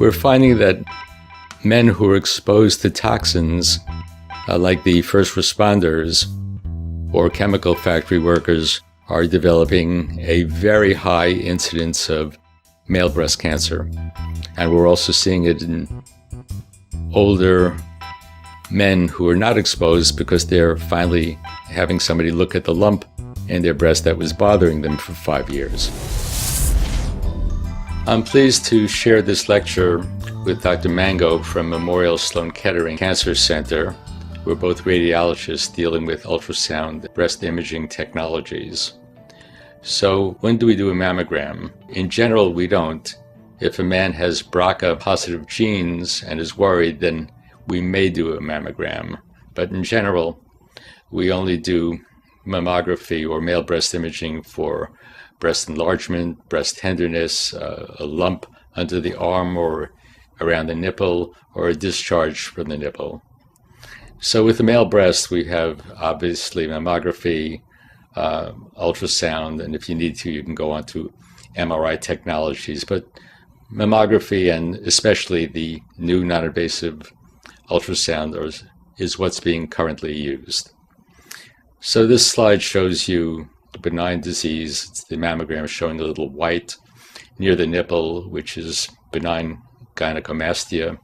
We're finding that men who are exposed to toxins, like the first responders or chemical factory workers, are developing a very high incidence of male breast cancer. And we're also seeing it in older men who are not exposed because they're finally having somebody look at the lump in their breast that was bothering them for 5 years. I'm pleased to share this lecture with Dr. Mango from Memorial Sloan Kettering Cancer Center. We're both radiologists dealing with ultrasound breast imaging technologies. So when do we do a mammogram? In general, we don't. If a man has BRCA positive genes and is worried, then we may do a mammogram. But in general, we only do mammography or male breast imaging for breast enlargement, breast tenderness, a lump under the arm or around the nipple, or a discharge from the nipple. So with the male breast, we have obviously mammography, ultrasound, and if you need to, you can go on to MRI technologies. But mammography, and especially the new non-invasive ultrasound, is what's being currently used. So this slide shows you a benign disease. It's the mammogram showing a little white near the nipple, which is benign gynecomastia.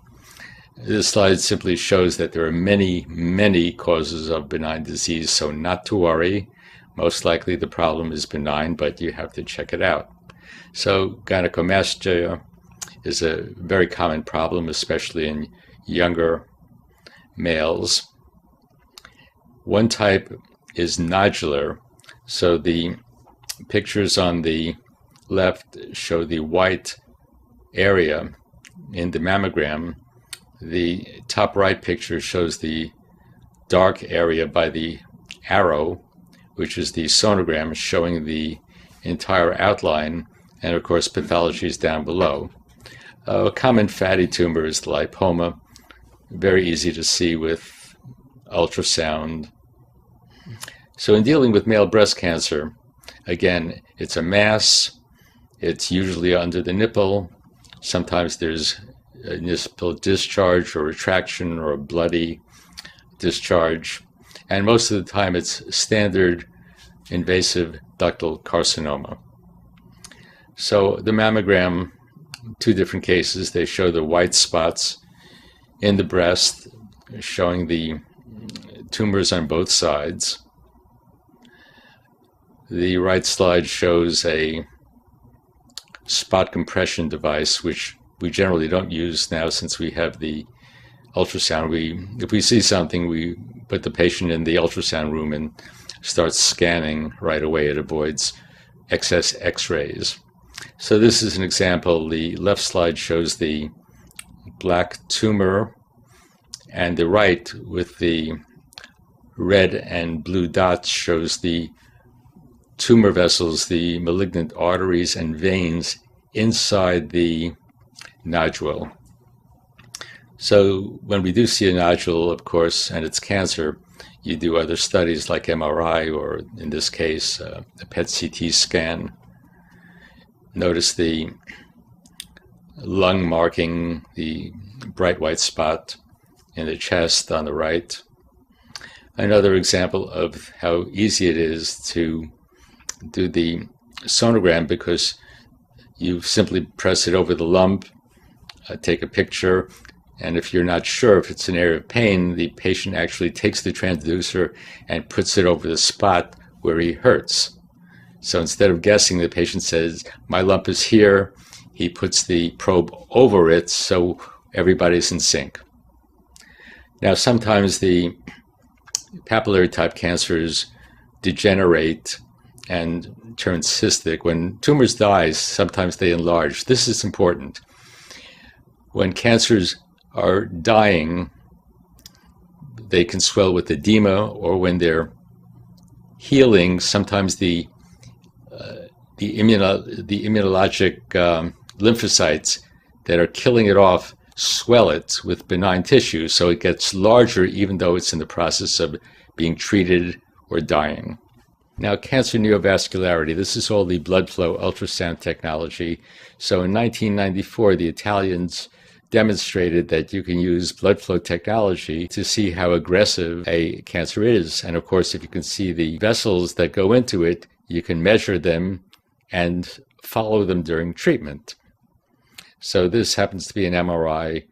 This slide simply shows that there are many, many causes of benign disease, so not to worry. Most likely the problem is benign, but you have to check it out. So gynecomastia is a very common problem, especially in younger males. One type is nodular. So the pictures on the left show the white area in the mammogram. The top right picture shows the dark area by the arrow, which is the sonogram showing the entire outline, and of course pathology is down below. A common fatty tumor is the lipoma, very easy to see with ultrasound. So in dealing with male breast cancer, again, it's a mass. It's usually under the nipple. Sometimes there's a nipple discharge or retraction or a bloody discharge. And most of the time it's standard invasive ductal carcinoma. So the mammogram, two different cases, they show the white spots in the breast, showing the tumors on both sides. The right slide shows a spot compression device, which we generally don't use now since we have the ultrasound. If we see something, we put the patient in the ultrasound room and start scanning right away. It avoids excess x-rays. So this is an example. The left slide shows the black tumor, and the right with the red and blue dots shows the tumor vessels, the malignant arteries and veins inside the nodule. So when we do see a nodule, of course, and it's cancer, you do other studies like MRI, or in this case, a PET CT scan. Notice the lung marking, the bright white spot in the chest on the right. Another example of how easy it is to do the sonogram, because you simply press it over the lump, take a picture, and if you're not sure if it's an area of pain, the patient actually takes the transducer and puts it over the spot where he hurts. So instead of guessing, the patient says, "My lump is here." He puts the probe over it, so everybody's in sync. Now, sometimes the papillary type cancers degenerate and turn cystic. When tumors die, sometimes they enlarge. This is important. When cancers are dying, they can swell with edema, or when they're healing, sometimes the immunologic lymphocytes that are killing it off swell it with benign tissue, so it gets larger even though it's in the process of being treated or dying. Now, cancer neovascularity, this is all the blood flow ultrasound technology. So in 1994, the Italians demonstrated that you can use blood flow technology to see how aggressive a cancer is. And of course, if you can see the vessels that go into it, you can measure them and follow them during treatment. So this happens to be an MRI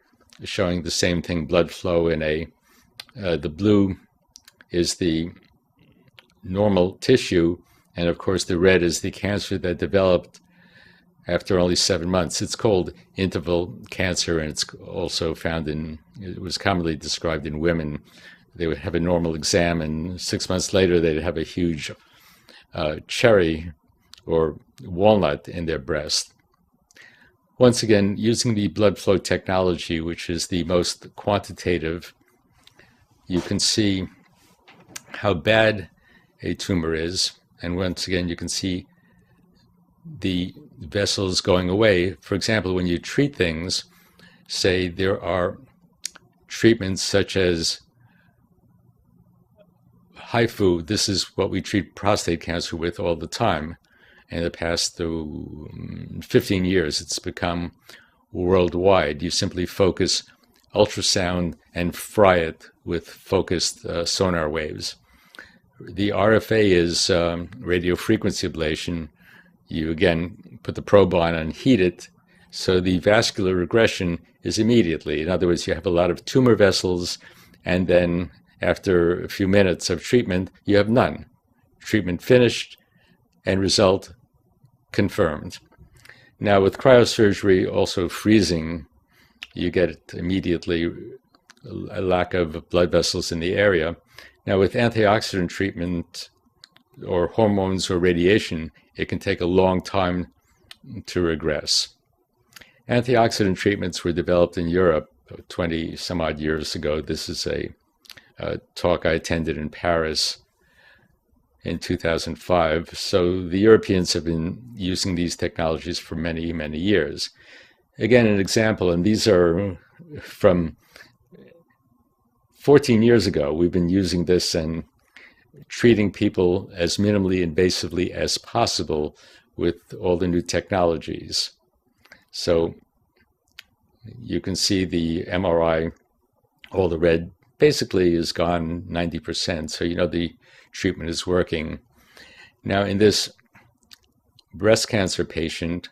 showing the same thing, blood flow in the blue is the normal tissue, and of course the red is the cancer that developed after only 7 months. It's called interval cancer, and it's also found it was commonly described in women. They would have a normal exam, and 6 months later they'd have a huge cherry or walnut in their breast. Once again, using the blood flow technology, which is the most quantitative, you can see how bad a tumor is. And once again, you can see the vessels going away. For example, when you treat things, say there are treatments such as HIFU. This is what we treat prostate cancer with all the time. In the past 15 years, it's become worldwide. You simply focus ultrasound and fry it with focused sonar waves. The RFA is radio frequency ablation. You again put the probe on and heat it, so the vascular regression is immediately. In other words, you have a lot of tumor vessels, and then after a few minutes of treatment, you have none. Treatment finished, and result confirmed. Now with cryosurgery, also freezing, you get immediately a lack of blood vessels in the area. Now with antioxidant treatment or hormones or radiation, it can take a long time to regress. Antioxidant treatments were developed in Europe 20 some odd years ago. This is a talk I attended in Paris in 2005. So the Europeans have been using these technologies for many, many years. Again, an example, and these are from 14 years ago. We've been using this and treating people as minimally invasively as possible with all the new technologies. So you can see the MRI, all the red basically is gone 90%. So you know the treatment is working. Now in this breast cancer patient,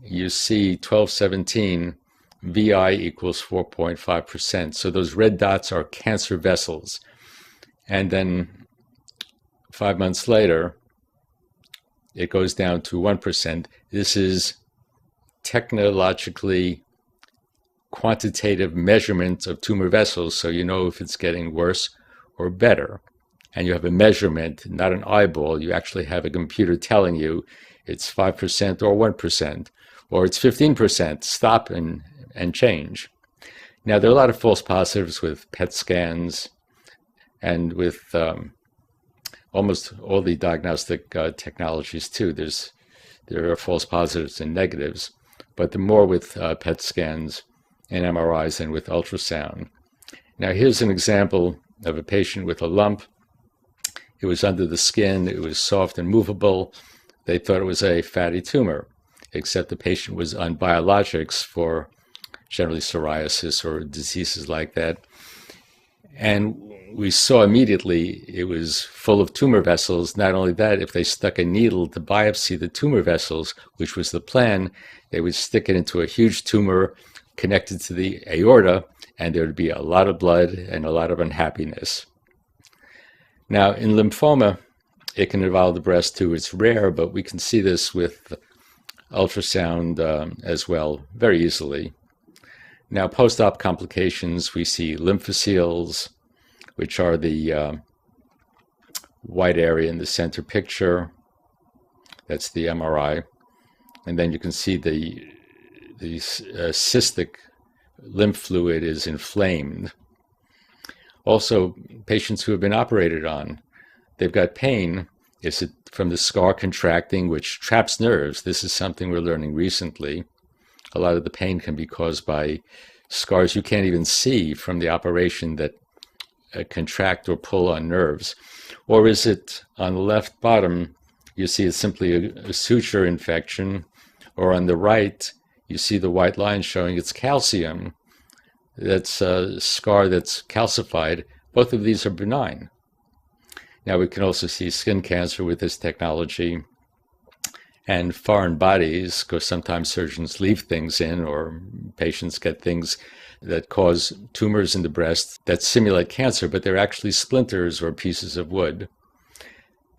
you see 1217 VI equals 4.5%. So those red dots are cancer vessels. And then 5 months later, it goes down to 1%. This is technologically quantitative measurement of tumor vessels, so you know if it's getting worse or better. And you have a measurement, not an eyeball. You actually have a computer telling you it's 5% or 1%, or it's 15%, stop and change. Now, there are a lot of false positives with PET scans and with almost all the diagnostic technologies too. There are false positives and negatives, but the more with PET scans and MRIs and with ultrasound. Now, here's an example of a patient with a lump. It was under the skin. It was soft and movable. They thought it was a fatty tumor, except the patient was on biologics for generally psoriasis or diseases like that. And we saw immediately it was full of tumor vessels. Not only that, if they stuck a needle to biopsy the tumor vessels, which was the plan, they would stick it into a huge tumor connected to the aorta, and there would be a lot of blood and a lot of unhappiness. Now, in lymphoma, it can involve the breast too. It's rare, but we can see this with ultrasound as well, very easily. Now, post-op complications, we see lymphoceles, which are the white area in the center picture. That's the MRI. And then you can see the cystic lymph fluid is inflamed. Also, patients who have been operated on, they've got pain. Is it from the scar contracting, which traps nerves? This is something we're learning recently. A lot of the pain can be caused by scars you can't even see from the operation that contract or pull on nerves. Or is it on the left bottom, you see it's simply a suture infection, or on the right, you see the white line showing it's calcium. That's a scar that's calcified. Both of these are benign. Now we can also see skin cancer with this technology and foreign bodies, because sometimes surgeons leave things in or patients get things that cause tumors in the breast that simulate cancer, but they're actually splinters or pieces of wood.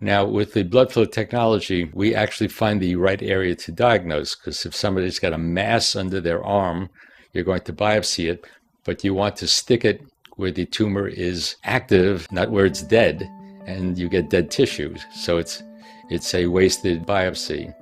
Now, with the blood flow technology, we actually find the right area to diagnose, because if somebody's got a mass under their arm, you're going to biopsy it, but you want to stick it where the tumor is active, not where it's dead, and you get dead tissue. So it's a wasted biopsy.